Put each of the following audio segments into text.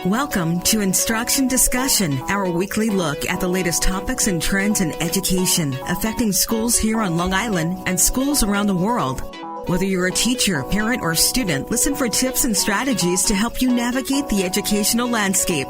Welcome to Instruction Discussion, our weekly look at the latest topics and trends in education affecting schools here on Long Island and schools around the world. Whether you're a teacher, parent, or student, listen for tips and strategies to help you navigate the educational landscape.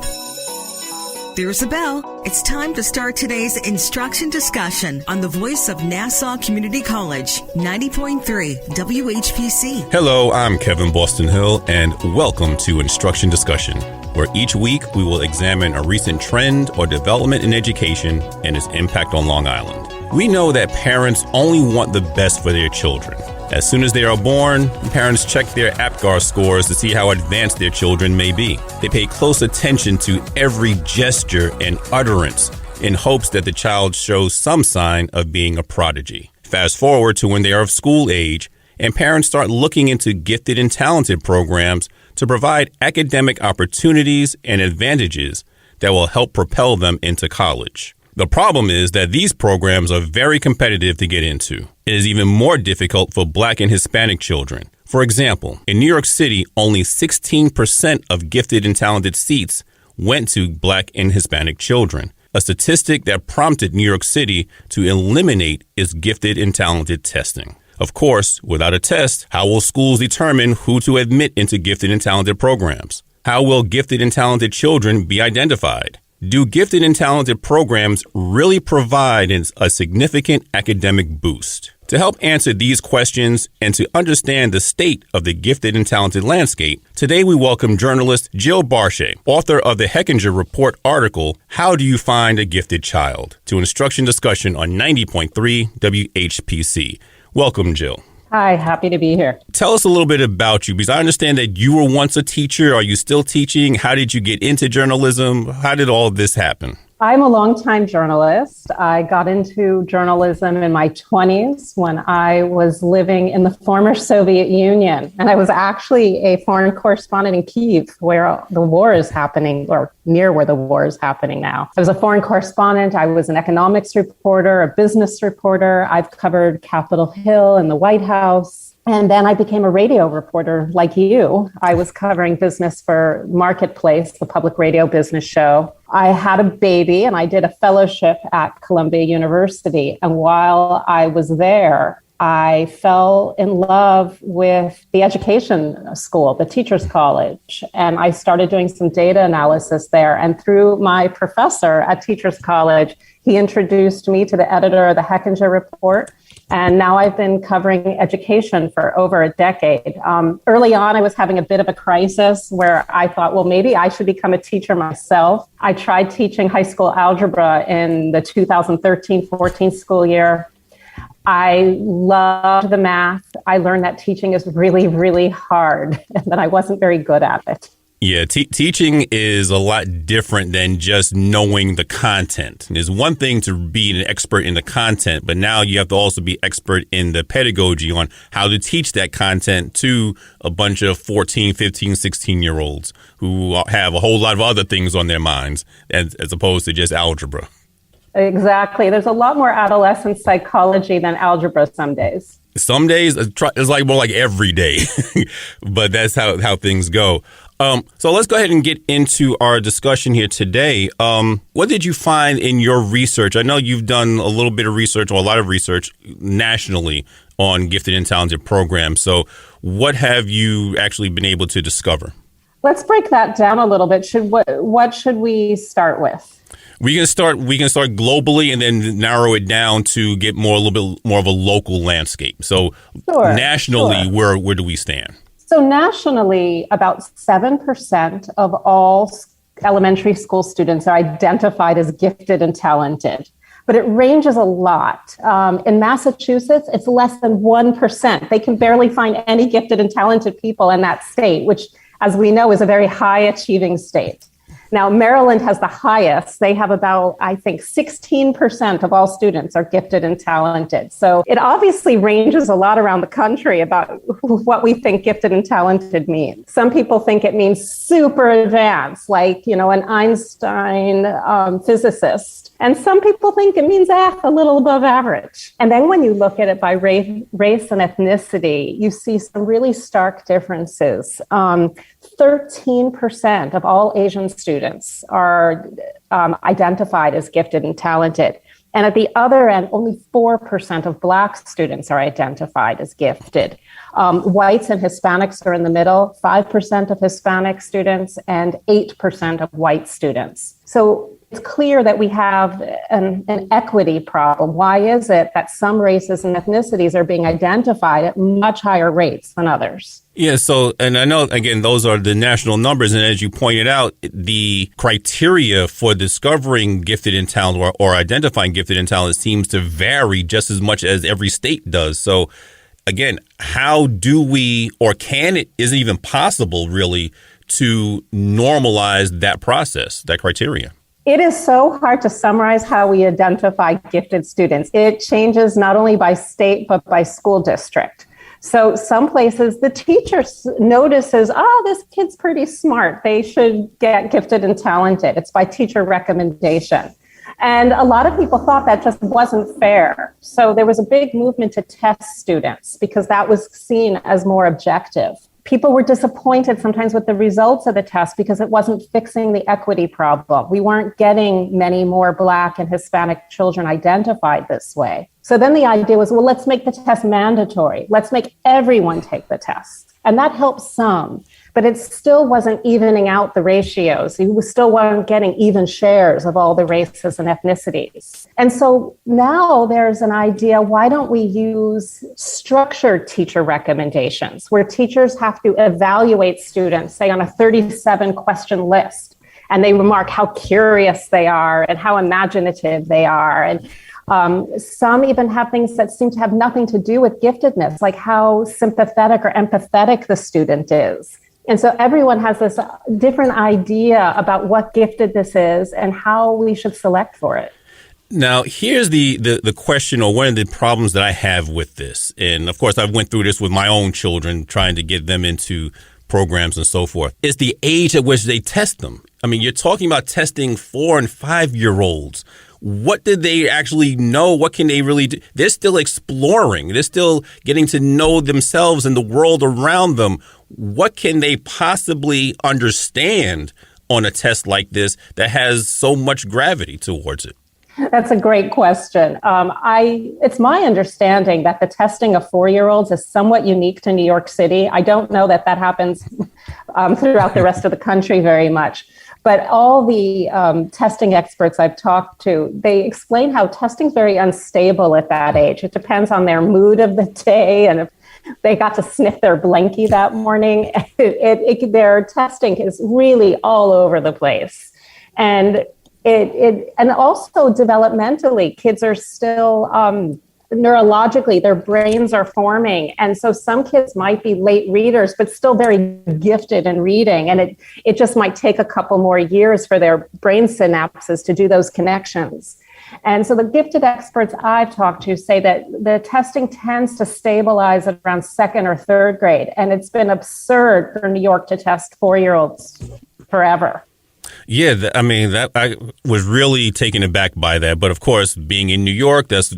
There's a bell. It's time to start today's Instruction Discussion on the voice of Nassau Community College, 90.3 WHPC. Hello, I'm Kevin Boston Hill, and welcome to Instruction Discussion, where each week we will examine a recent trend or development in education and its impact on Long Island. We know that parents only want the best for their children. As soon as they are born, parents check their APGAR scores to see how advanced their children may be. They pay close attention to every gesture and utterance in hopes that the child shows some sign of being a prodigy. Fast forward to when they are of school age, and parents start looking into gifted and talented programs to provide academic opportunities and advantages that will help propel them into college. The problem is that these programs are very competitive to get into. It is even more difficult for Black and Hispanic children. For example, in New York City, only 16% of gifted and talented seats went to Black and Hispanic children, a statistic that prompted New York City to eliminate its gifted and talented testing. Of course, without a test, how will schools determine who to admit into gifted and talented programs? How will gifted and talented children be identified? Do gifted and talented programs really provide a significant academic boost? To help answer these questions and to understand the state of the gifted and talented landscape, today we welcome journalist Jill Barshay, author of the Hechinger Report article, How Do You Find a Gifted Child?, to Instruction Discussion on 90.3 WHPC. Welcome, Jill. Hi, happy to be here. Tell us a little bit about you, because I understand that you were once a teacher. Are you still teaching? How did you get into journalism? How did all of this happen? I'm a longtime journalist. I got into journalism in my 20s when I was living in the former Soviet Union. And I was actually a foreign correspondent in Kyiv, where the war is happening, or near where the war is happening now. I was a foreign correspondent. I was an economics reporter, a business reporter. I've covered Capitol Hill and the White House. And then I became a radio reporter like you. I was covering business for Marketplace, the public radio business show. I had a baby and I did a fellowship at Columbia University. And while I was there, I fell in love with the education school, the Teachers College, and I started doing some data analysis there. And through my professor at Teachers College, he introduced me to the editor of the Hechinger Report. And now I've been covering education for over a decade. Early on, I was having a bit of a crisis where I thought, well, maybe I should become a teacher myself. I tried teaching high school algebra in the 2013-14 school year. I loved the math. I learned that teaching is really, really hard and that I wasn't very good at it. Yeah, teaching is a lot different than just knowing the content. There's one thing to be an expert in the content, but now you have to also be expert in the pedagogy on how to teach that content to a bunch of 14, 15, 16-year-olds who have a whole lot of other things on their minds as opposed to just algebra. Exactly. There's a lot more adolescent psychology than algebra some days. Some days it's like more like every day, but that's how things go. So let's go ahead and get into our discussion here today. What did you find in your research? I know you've done a little bit of research, or a lot of research nationally on gifted and talented programs. So what have you actually been able to discover? Let's break that down a little bit. What should we start with? We can start globally and then narrow it down to get a little bit more of a local landscape. So nationally, where do we stand? So nationally, about 7% of all elementary school students are identified as gifted and talented, but it ranges a lot. In Massachusetts, it's less than 1%. They can barely find any gifted and talented people in that state, which, as we know, is a very high achieving state. Now, Maryland has the highest. They have about, I think, 16% of all students are gifted and talented. So it obviously ranges a lot around the country about what we think gifted and talented means. Some people think it means super advanced, like, an Einstein physicist. And some people think it means a little above average. And then when you look at it by race and ethnicity, you see some really stark differences. 13% of all Asian students are identified as gifted and talented. And at the other end, only 4% of Black students are identified as gifted. Whites and Hispanics are in the middle, 5% of Hispanic students and 8% of white students. So it's clear that we have an equity problem. Why is it that some races and ethnicities are being identified at much higher rates than others? Yeah, so, and I know, again, those are the national numbers. And as you pointed out, the criteria for discovering gifted and talented or identifying gifted and talented seems to vary just as much as every state does. So, again, how do we, or can it, is it even possible really to normalize that process, that criteria? It is so hard to summarize how we identify gifted students. It changes not only by state, but by school district. So some places the teacher notices, this kid's pretty smart. They should get gifted and talented. It's by teacher recommendation. And a lot of people thought that just wasn't fair. So there was a big movement to test students because that was seen as more objective. People were disappointed sometimes with the results of the test because it wasn't fixing the equity problem. We weren't getting many more Black and Hispanic children identified this way. So then the idea was, well, let's make the test mandatory. Let's make everyone take the test. And that helped some, but it still wasn't evening out the ratios. We still weren't getting even shares of all the races and ethnicities. And so now there's an idea, why don't we use structured teacher recommendations where teachers have to evaluate students, say on a 37 question list, and they remark how curious they are and how imaginative they are. And some even have things that seem to have nothing to do with giftedness, like how sympathetic or empathetic the student is. And so everyone has this different idea about what giftedness is and how we should select for it. Now, here's the question, or one of the problems that I have with this. And of course, I went through this with my own children, trying to get them into programs and so forth, is the age at which they test them. I mean, you're talking about testing 4 and 5-year-olds. What did they actually know? What can they really do? They're still exploring. They're still getting to know themselves and the world around them. What can they possibly understand on a test like this that has so much gravity towards it? That's a great question. It's my understanding that the testing of 4-year-olds is somewhat unique to New York City. I don't know that happens throughout the rest of the country very much. But all the testing experts I've talked to, they explain how testing is very unstable at that age. It depends on their mood of the day and if they got to sniff their blankie that morning. Their testing is really all over the place. And and also developmentally, kids are still neurologically, their brains are forming. And so some kids might be late readers, but still very gifted in reading. And it just might take a couple more years for their brain synapses to do those connections. And so the gifted experts I've talked to say that the testing tends to stabilize at around 2nd or 3rd grade. And it's been absurd for New York to test 4-year-olds forever. Yeah, I was really taken aback by that. But of course, being in New York, that's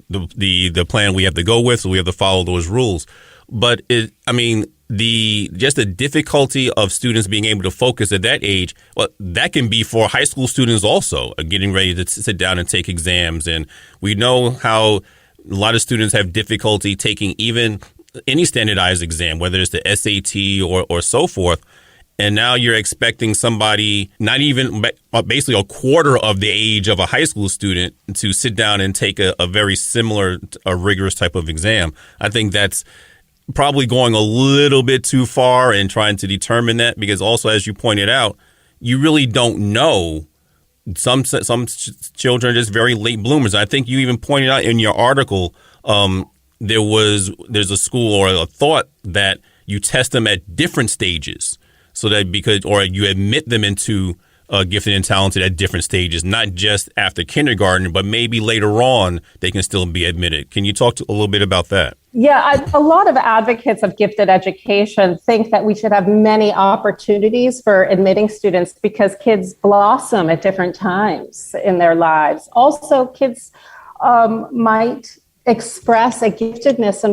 the plan we have to go with, so we have to follow those rules. But the difficulty of students being able to focus at that age, well, that can be for high school students also, getting ready to sit down and take exams. And we know how a lot of students have difficulty taking even any standardized exam, whether it's the SAT or so forth. And now you're expecting somebody, not even basically a quarter of the age of a high school student, to sit down and take a very similar, a rigorous type of exam. I think that's probably going a little bit too far in trying to determine that, because also, as you pointed out, you really don't know. Some children are just very late bloomers. I think you even pointed out in your article, there's a school or a thought that you test them at different stages. So that you admit them into gifted and talented at different stages, not just after kindergarten, but maybe later on they can still be admitted. Can you talk a little bit about that? Yeah, a lot of advocates of gifted education think that we should have many opportunities for admitting students because kids blossom at different times in their lives. Also, kids might express a giftedness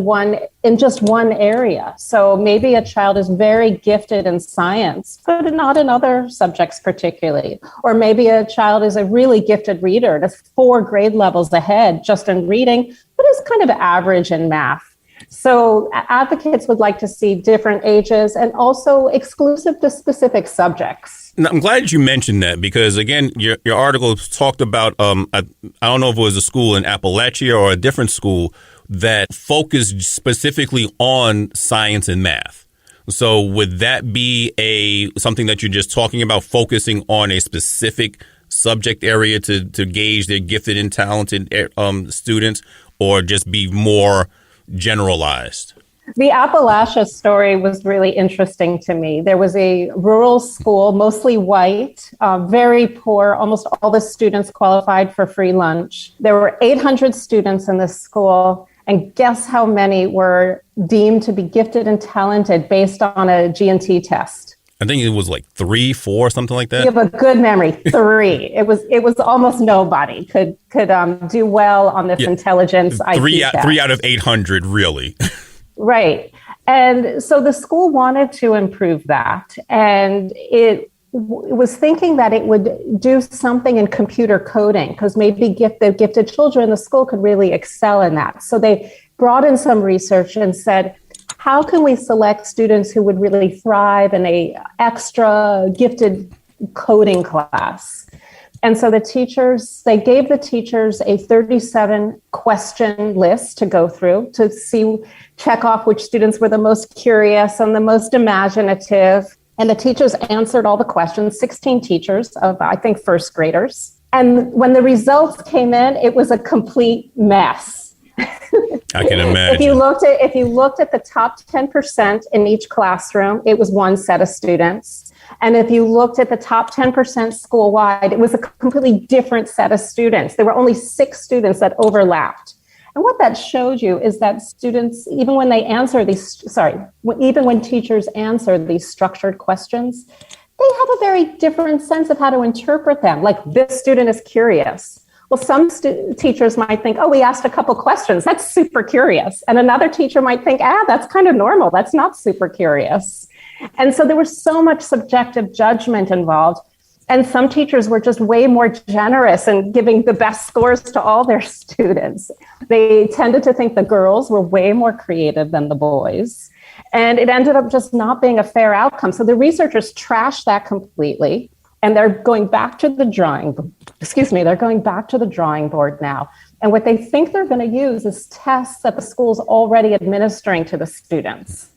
in just one area. So maybe a child is very gifted in science, but not in other subjects particularly. Or maybe a child is a really gifted reader, that's 4 grade levels ahead just in reading, but is kind of average in math. So advocates would like to see different ages and also exclusive to specific subjects. Now, I'm glad you mentioned that because, again, your article talked about, I don't know if it was a school in Appalachia or a different school that focused specifically on science and math. So would that be something that you're just talking about, focusing on a specific subject area to gauge their gifted and talented students, or just be more generalized? The Appalachia story was really interesting to me. There was a rural school, mostly white, very poor. Almost all the students qualified for free lunch. There were 800 students in this school, and guess how many were deemed to be gifted and talented based on a G&T test? I think it was like 3, 4, something like that. You have a good memory. 3. It was almost nobody could do well on this intelligence IQ test. 3 out of 800, really. Right. And so the school wanted to improve that. And it was thinking that it would do something in computer coding because maybe the gifted children in the school could really excel in that. So they brought in some research and said, how can we select students who would really thrive in a extra gifted coding class? And so they gave the teachers a 37 question list to go through to check off which students were the most curious and the most imaginative. And the teachers answered all the questions, 16 teachers of, I think, first graders. And when the results came in, it was a complete mess. I can imagine. If you looked at the top 10% in each classroom, it was one set of students. And if you looked at the top 10% school-wide, it was a completely different set of students. There were only 6 students that overlapped. And what that showed you is that students, even when teachers answer these structured questions, they have a very different sense of how to interpret them. Like, this student is curious. Well, some teachers might think, we asked a couple questions. That's super curious. And another teacher might think, that's kind of normal. That's not super curious. And so there was so much subjective judgment involved. And some teachers were just way more generous in giving the best scores to all their students. They tended to think the girls were way more creative than the boys. And it ended up just not being a fair outcome. So the researchers trashed that completely. And they're going back to the drawing board now. And what they think they're going to use is tests that the school's already administering to the students.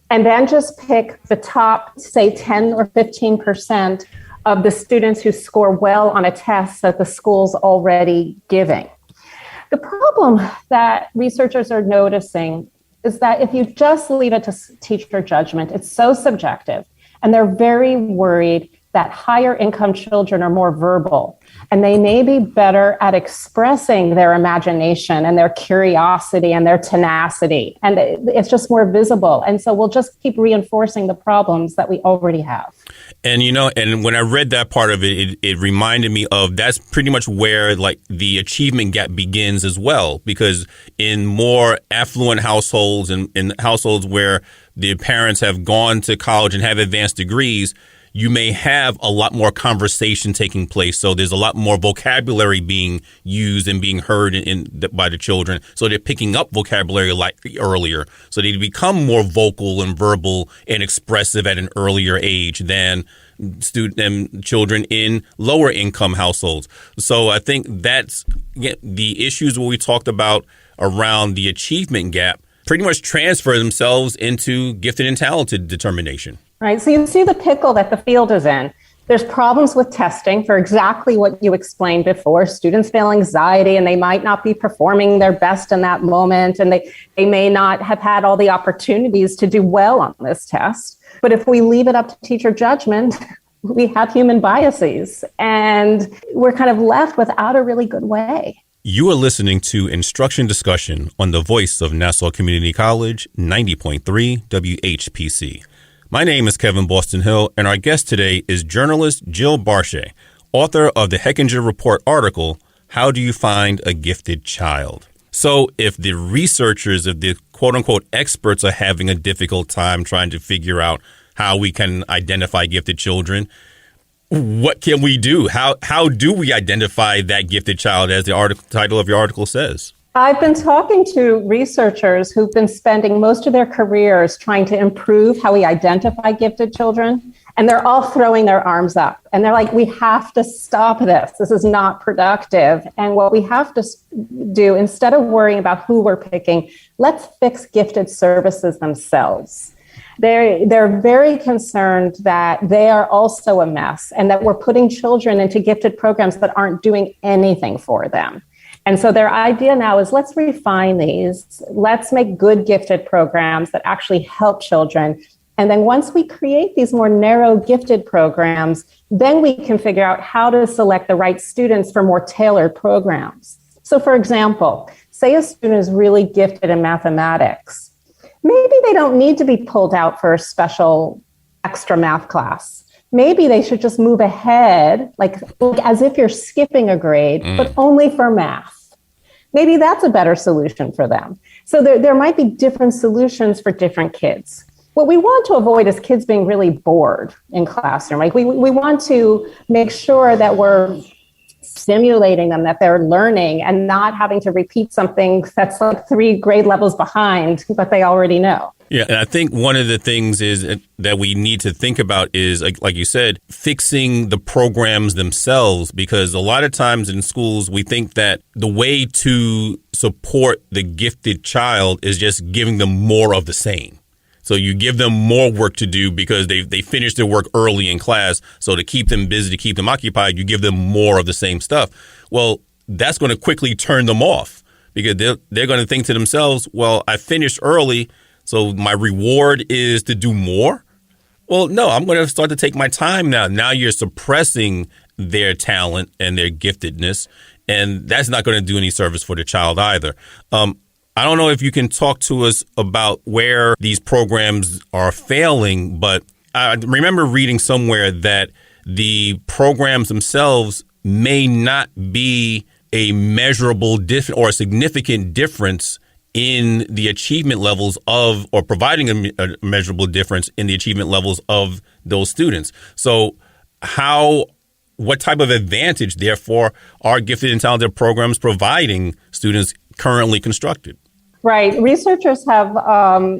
And then just pick the top, say, 10 or 15% of the students who score well on a test that the school's already giving. The problem that researchers are noticing is that if you just leave it to teacher judgment, it's so subjective. And they're very worried that higher income children are more verbal and they may be better at expressing their imagination and their curiosity and their tenacity. And it's just more visible. And so we'll just keep reinforcing the problems that we already have. And, and when I read that part of it, it reminded me of that's pretty much where like the achievement gap begins as well, because in more affluent households and in households where the parents have gone to college and have advanced degrees, you may have a lot more conversation taking place. So there's a lot more vocabulary being used and being heard by the children. So they're picking up vocabulary like earlier. So they become more vocal and verbal and expressive at an earlier age than children in lower income households. So I think that's the issues where we talked about around the achievement gap pretty much transfer themselves into gifted and talented determination. Right. So you see the pickle that the field is in. There's problems with testing for exactly what you explained before. Students feel anxiety and they might not be performing their best in that moment. And they may not have had all the opportunities to do well on this test. But if we leave it up to teacher judgment, we have human biases and we're kind of left without a really good way. You are listening to Instruction Discussion on the voice of Nassau Community College, 90.3 WHPC. My name is Kevin Boston Hill, and our guest today is journalist Jill Barshay, author of the Hechinger Report article, How Do You Find a Gifted Child? So if the researchers, if the quote unquote experts are having a difficult time trying to figure out how we can identify gifted children, what can we do? How do we identify that gifted child, as the title of your article says? I've been talking to researchers who've been spending most of their careers trying to improve how we identify gifted children. And they're all throwing their arms up. And they're like, we have to stop this. This is not productive. And what we have to do, instead of worrying about who we're picking, let's fix gifted services themselves. They're very concerned that they are also a mess and that we're putting children into gifted programs that aren't doing anything for them. And so their idea now is, let's refine these. Let's make good gifted programs that actually help children. And then once we create these more narrow gifted programs, then we can figure out how to select the right students for more tailored programs. So for example, say a student is really gifted in mathematics. Maybe they don't need to be pulled out for a special extra math class. Maybe they should just move ahead, like as if you're skipping a grade, but only for math. Maybe that's a better solution for them. So there might be different solutions for different kids. What we want to avoid is kids being really bored in classroom. Like we want to make sure that we're stimulating them, that they're learning and not having to repeat something that's like 3 grade levels behind, but they already know. Yeah, and I think one of the things is that we need to think about is, like you said, fixing the programs themselves, because a lot of times in schools, we think that the way to support the gifted child is just giving them more of the same. So you give them more work to do because they finish their work early in class. So to keep them busy, to keep them occupied, you give them more of the same stuff. Well, that's going to quickly turn them off because they're going to think to themselves, well, I finished early, so my reward is to do more. Well, no, I'm going to start to take my time now. Now you're suppressing their talent and their giftedness, and that's not going to do any service for the child either. I don't know if you can talk to us about where these programs are failing, but I remember reading somewhere that the programs themselves may not be a measurable or a significant difference in the achievement levels of, or providing a measurable difference in the achievement levels of those students. So what type of advantage, therefore, are gifted and talented programs providing students currently constructed? Right. Researchers have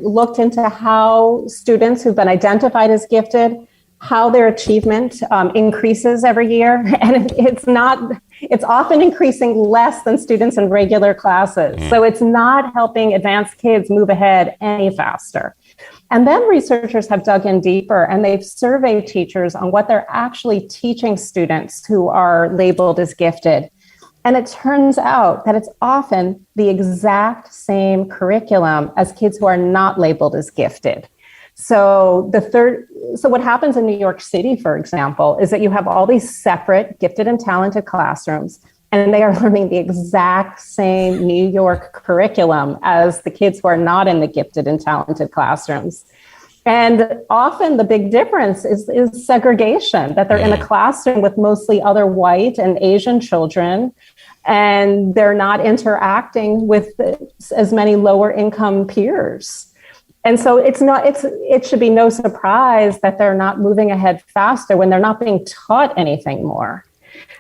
looked into how students who've been identified as gifted, how their achievement increases every year. And it's often increasing less than students in regular classes. So it's not helping advanced kids move ahead any faster. And then researchers have dug in deeper and they've surveyed teachers on what they're actually teaching students who are labeled as gifted. And it turns out that it's often the exact same curriculum as kids who are not labeled as gifted. So what happens in New York City, for example, is that you have all these separate gifted and talented classrooms, and they are learning the exact same New York curriculum as the kids who are not in the gifted and talented classrooms. And often the big difference is segregation, that they're in a classroom with mostly other white and Asian children, and they're not interacting with as many lower income peers. And so it should be no surprise that they're not moving ahead faster when they're not being taught anything more.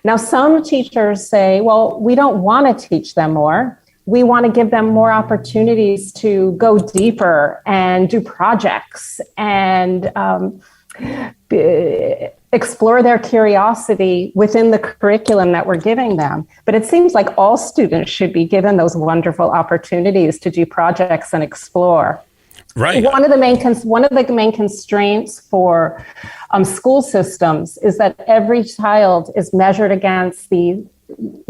Now, some teachers say, well, we don't want to teach them more. We want to give them more opportunities to go deeper and do projects and explore their curiosity within the curriculum that we're giving them. But it seems like all students should be given those wonderful opportunities to do projects and explore. Right. One of the main constraints for school systems is that every child is measured against the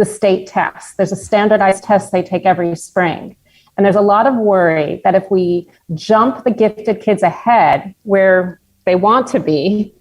state test. There's a standardized test they take every spring. And there's a lot of worry that if we jump the gifted kids ahead where they want to be,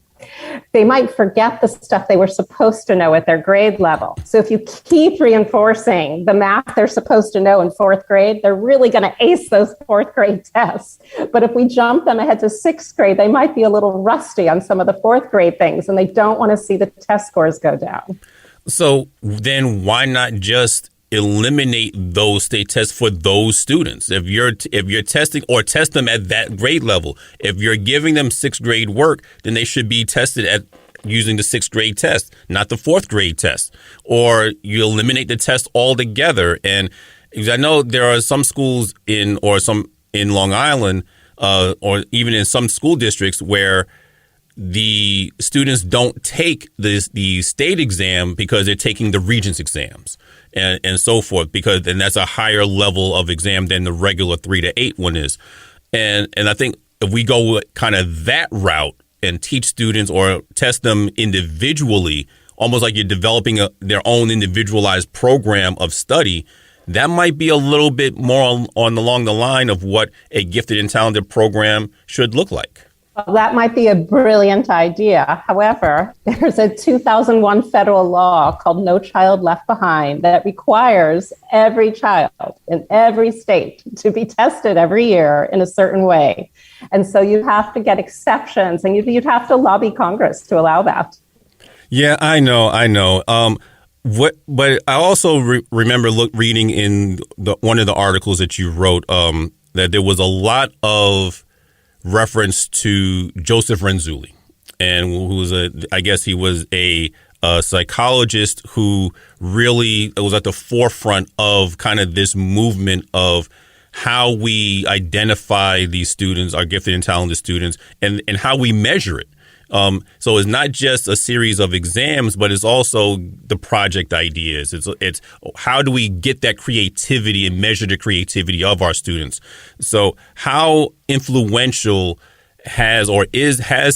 they might forget the stuff they were supposed to know at their grade level. So if you keep reinforcing the math they're supposed to know in 4th grade, they're really going to ace those 4th grade tests. But if we jump them ahead to 6th grade, they might be a little rusty on some of the 4th grade things, and they don't want to see the test scores go down. So then why not just eliminate those state tests for those students. If you're testing or test them at that grade level, if you're giving them sixth grade work, then they should be tested at using the sixth grade test, not the fourth grade test, or you eliminate the test altogether. And because I know there are some schools in Long Island, or even in some school districts where the students don't take the state exam because they're taking the Regents exams and so forth, and that's a higher level of exam than the regular 3 to 8 one is. And I think if we go kind of that route and teach students or test them individually, almost like you're developing their own individualized program of study, that might be a little bit more along the line of what a gifted and talented program should look like. Well, that might be a brilliant idea. However, there's a 2001 federal law called No Child Left Behind that requires every child in every state to be tested every year in a certain way. And so you have to get exceptions, and you'd have to lobby Congress to allow that. Yeah, I know. But I also remember reading in one of the articles that you wrote that there was a lot of reference to Joseph Renzulli, and who was he was a psychologist who really was at the forefront of kind of this movement of how we identify these students, our gifted and talented students, and how we measure it. So it's not just a series of exams, but it's also the project ideas. It's how do we get that creativity and measure the creativity of our students? So how influential has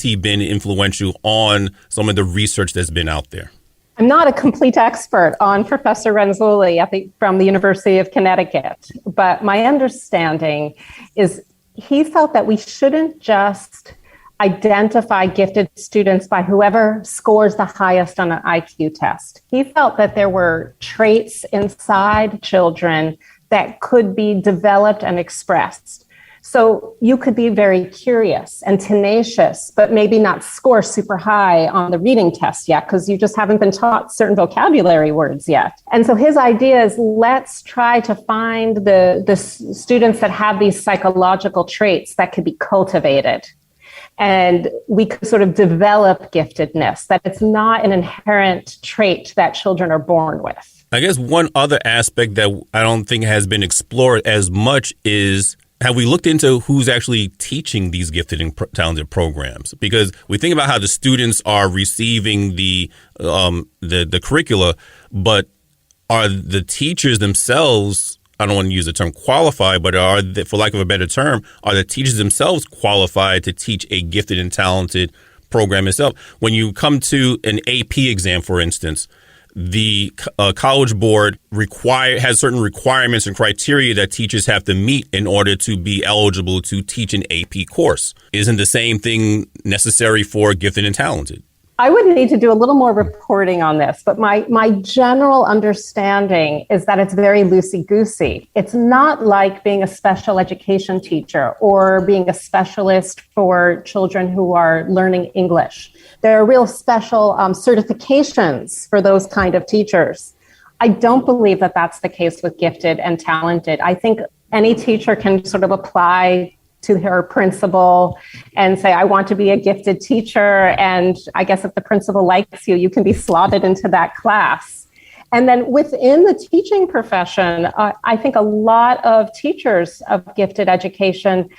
he been influential on some of the research that's been out there? I'm not a complete expert on Professor Renzulli from the University of Connecticut, but my understanding is he felt that we shouldn't just identify gifted students by whoever scores the highest on an IQ test. He felt that there were traits inside children that could be developed and expressed. So you could be very curious and tenacious, but maybe not score super high on the reading test yet because you just haven't been taught certain vocabulary words yet. And so his idea is, let's try to find the students that have these psychological traits that could be cultivated. And we could sort of develop giftedness, that it's not an inherent trait that children are born with. I guess one other aspect that I don't think has been explored as much is, have we looked into who's actually teaching these gifted and talented programs? Because we think about how the students are receiving the curricula, but are the teachers themselves, I don't want to use the term qualified, but for lack of a better term, are the teachers themselves qualified to teach a gifted and talented program itself? When you come to an AP exam, for instance, the College Board has certain requirements and criteria that teachers have to meet in order to be eligible to teach an AP course. Isn't the same thing necessary for gifted and talented? I would need to do a little more reporting on this, but my general understanding is that it's very loosey-goosey. It's not like being a special education teacher or being a specialist for children who are learning English. There are real special certifications for those kind of teachers. I don't believe that that's the case with gifted and talented. I think any teacher can sort of apply to her principal and say, I want to be a gifted teacher. And I guess if the principal likes you, you can be slotted into that class. And then within the teaching profession, I think a lot of teachers of gifted education,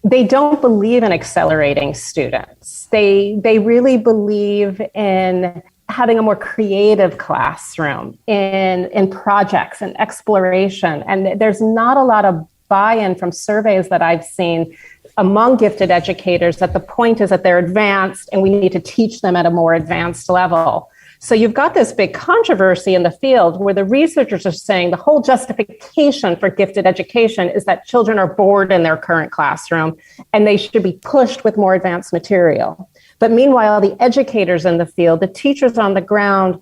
they don't believe in accelerating students. They really believe in having a more creative classroom, in projects and exploration. And there's not a lot of buy-in from surveys that I've seen among gifted educators that the point is that they're advanced and we need to teach them at a more advanced level. So you've got this big controversy in the field where the researchers are saying the whole justification for gifted education is that children are bored in their current classroom and they should be pushed with more advanced material. But meanwhile, the educators in the field, the teachers on the ground,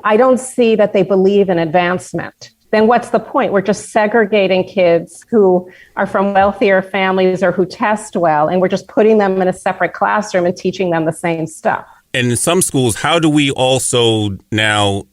I don't see that they believe in advancement. Then what's the point? We're just segregating kids who are from wealthier families or who test well, and we're just putting them in a separate classroom and teaching them the same stuff. And in some schools, how do we also now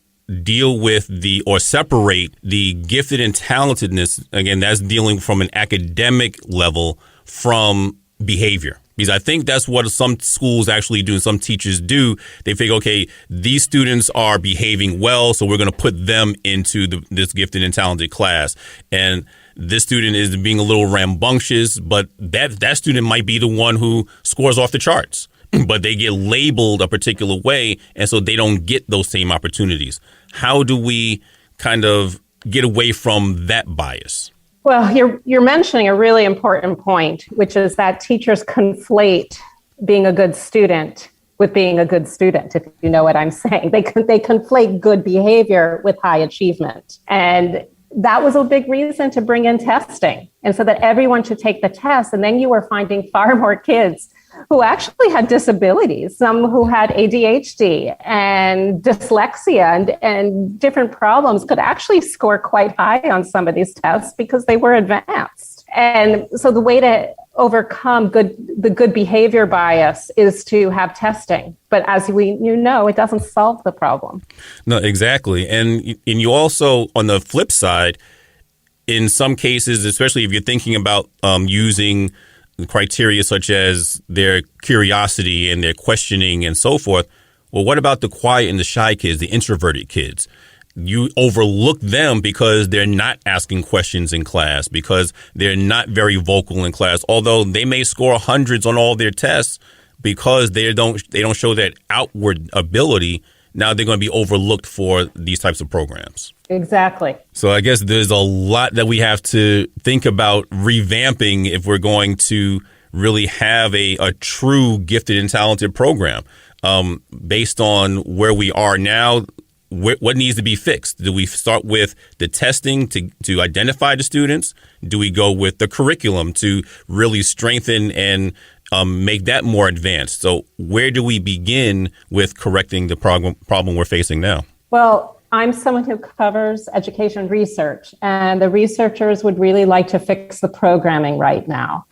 deal with or separate the gifted and talentedness. Again, that's dealing from an academic level from behavior. Because I think that's what some schools actually do and some teachers do. They figure, okay, these students are behaving well, so we're going to put them into this gifted and talented class. And this student is being a little rambunctious, but that student might be the one who scores off the charts. But they get labeled a particular way, and so they don't get those same opportunities. How do we kind of get away from that bias? Well, you're mentioning a really important point, which is that teachers conflate being a good student with being a good student, if you know what I'm saying. They conflate good behavior with high achievement. And that was a big reason to bring in testing, and so that everyone should take the test. And then you were finding far more kids who actually had disabilities, some who had ADHD and dyslexia and different problems could actually score quite high on some of these tests because they were advanced. And so the way to overcome the good behavior bias is to have testing. But as it doesn't solve the problem. No, exactly. And you also, on the flip side, in some cases, especially if you're thinking about using criteria such as their curiosity and their questioning and so forth. Well, what about the quiet and the shy kids, the introverted kids? You overlook them because they're not asking questions in class, because they're not very vocal in class, although they may score hundreds on all their tests because they don't show that outward ability. Now they're going to be overlooked for these types of programs. Exactly. So I guess there's a lot that we have to think about revamping if we're going to really have a true gifted and talented program. Based on where we are now, what needs to be fixed? Do we start with the testing to identify the students? Do we go with the curriculum to really strengthen and make that more advanced? So where do we begin with correcting the problem we're facing now? Well, I'm someone who covers education research, and the researchers would really like to fix the programming right now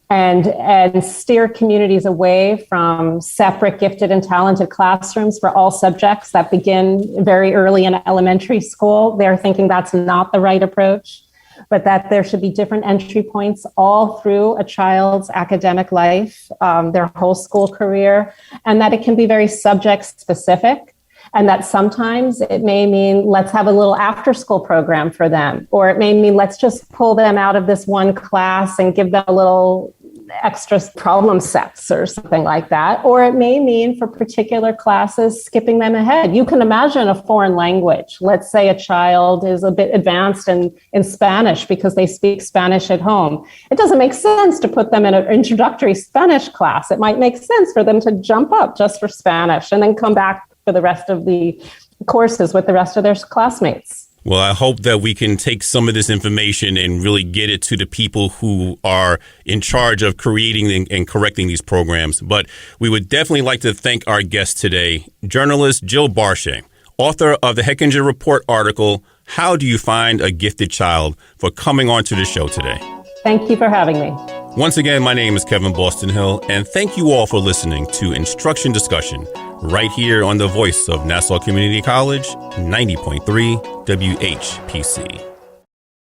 and steer communities away from separate gifted and talented classrooms for all subjects that begin very early in elementary school. They're thinking that's not the right approach, but that there should be different entry points all through a child's academic life, their whole school career, and that it can be very subject specific. And that sometimes it may mean let's have a little after school program for them, or it may mean let's just pull them out of this one class and give them a little extra problem sets or something like that. Or it may mean for particular classes, skipping them ahead. You can imagine a foreign language. Let's say a child is a bit advanced in Spanish because they speak Spanish at home. It doesn't make sense to put them in an introductory Spanish class. It might make sense for them to jump up just for Spanish and then come back for the rest of the courses with the rest of their classmates. Well, I hope that we can take some of this information and really get it to the people who are in charge of creating and correcting these programs. But we would definitely like to thank our guest today, journalist Jill Barshay, author of the Hechinger Report article, How Do You Find a Gifted Child, for coming on to the show today. Thank you for having me. Once again, my name is Kevin Boston Hill, and thank you all for listening to Instruction Discussion right here on the voice of Nassau Community College, 90.3 WHPC.